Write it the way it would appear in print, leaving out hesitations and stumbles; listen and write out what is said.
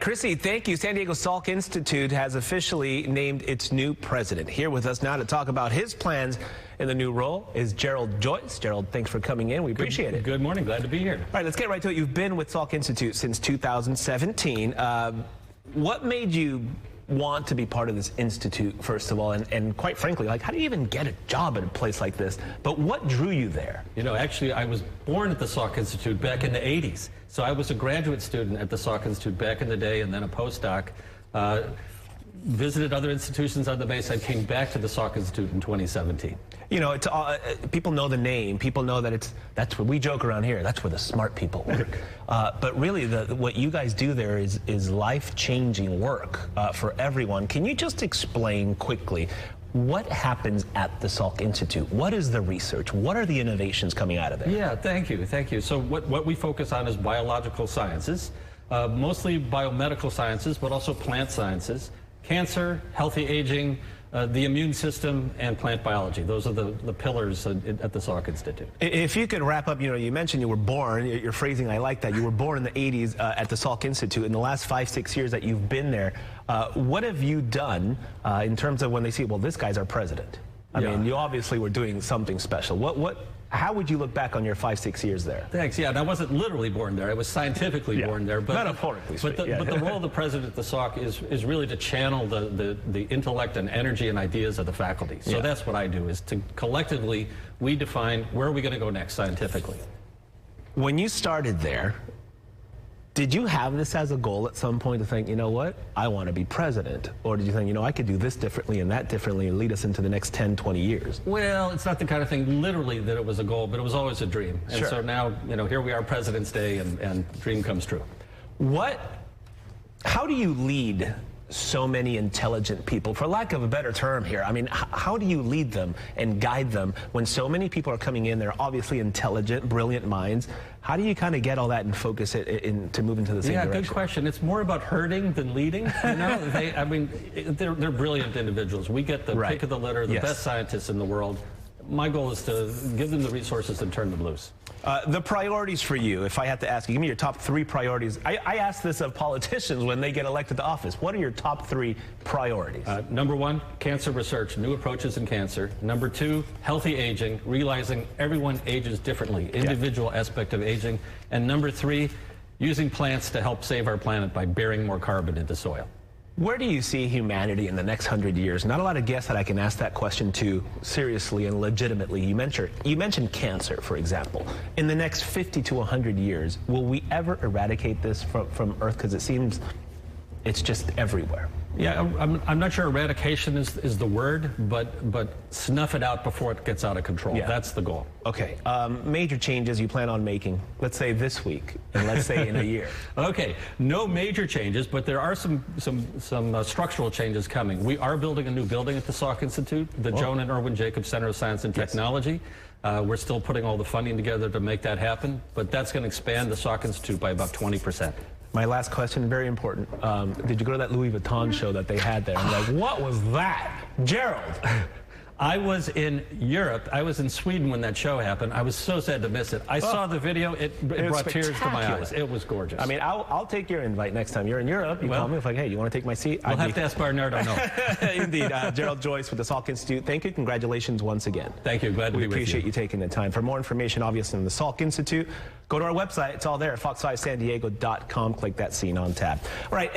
Chrissy, thank you. San Diego Salk Institute has officially named its new president. Here with us now to talk about his plans in the new role is Gerald Joyce. Gerald, thanks for coming in. We appreciate it. Good morning. Glad to be here. All right, let's get right to it. You've been with Salk Institute since 2017. What made you want to be part of this institute, first of all, and quite frankly, like, how do you even get a job at a place like this? But what drew you there? You know, actually, I was born at the Salk Institute back in the 80s. So I was a graduate student at the Salk Institute back in the day, and then a postdoc. Visited other institutions on the base. I came back to the Salk Institute in 2017. You know, it's people know the name. People know that that's where we joke around here. That's where the smart people work. But really, what you guys do there is life-changing work for everyone. Can you just explain quickly what happens at the Salk Institute? What is the research? What are the innovations coming out of there? Yeah, thank you. So what we focus on is biological sciences, mostly biomedical sciences, but also plant sciences. Cancer, healthy aging, the immune system, and plant biology. Those are the pillars at the Salk Institute. If you could wrap up, you mentioned you were born, your phrasing, I like that. You were born in the 80s at the Salk Institute. In the last 5-6 years that you've been there, what have you done in terms of when they see, well, this guy's our president? I mean, you obviously were doing something special. How would you look back on your 5-6 years there? Thanks. Yeah, and I wasn't literally born there. I was scientifically born there. But metaphorically speaking. But the role of the president at the Salk is really to channel the intellect and energy and ideas of the faculty. So that's what I do, is to collectively, we define where are we going to go next scientifically. When you started there, did you have this as a goal at some point to think, you know what, I want to be president? Or did you think, I could do this differently and that differently and lead us into the next 10, 20 years? Well, it's not the kind of thing literally that it was a goal, but it was always a dream. And so now, here we are, President's Day, and dream comes true. How do you lead so many intelligent people, for lack of a better term here? I mean, how do you lead them and guide them when so many people are coming in? They're obviously intelligent, brilliant minds. How do you kind of get all that and focus it to move into the same direction? Yeah, good question. It's more about herding than leading. They're brilliant individuals. We get the pick of the litter, the best scientists in the world. My goal is to give them the resources and turn them loose. The priorities for you, if I had to ask you, give me your top 3 priorities. I ask this of politicians when they get elected to office. What are your top 3 priorities? Number 1, cancer research, new approaches in cancer. Number 2, healthy aging, realizing everyone ages differently, individual aspect of aging. And number 3, using plants to help save our planet by bearing more carbon into soil. Where do you see humanity in the next 100 years? Not a lot of guests that I can ask that question to seriously and legitimately. You mentioned cancer, for example. In the next 50 to 100 years, will we ever eradicate this from Earth? Because it seems it's just everywhere. Yeah, I'm not sure eradication is the word, but snuff it out before it gets out of control. Yeah. That's the goal. Okay. Major changes you plan on making, let's say this week, and let's say in a year. Okay. No major changes, but there are some structural changes coming. We are building a new building at the Salk Institute, the Joan and Irwin Jacobs Center of Science and Technology. We're still putting all the funding together to make that happen, but that's going to expand the Salk Institute by about 20%. My last question, very important. Did you go to that Louis Vuitton show that they had there? I'm like, what was that? Gerald! I was in Europe. I was in Sweden when that show happened. I was so sad to miss it. I saw the video. It brought tears to my eyes. It was gorgeous. I mean, I'll take your invite next time you're in Europe. You call me. It's like, hey, you want to take my seat? We'll have to ask Bernardo. No. Indeed. Gerald Joyce with the Salk Institute. Thank you. Congratulations once again. Thank you. Glad to be with you. We appreciate you taking the time. For more information, obviously, on the Salk Institute, go to our website. It's all there at fox5sandiego.com. Click that scene on tab. All right.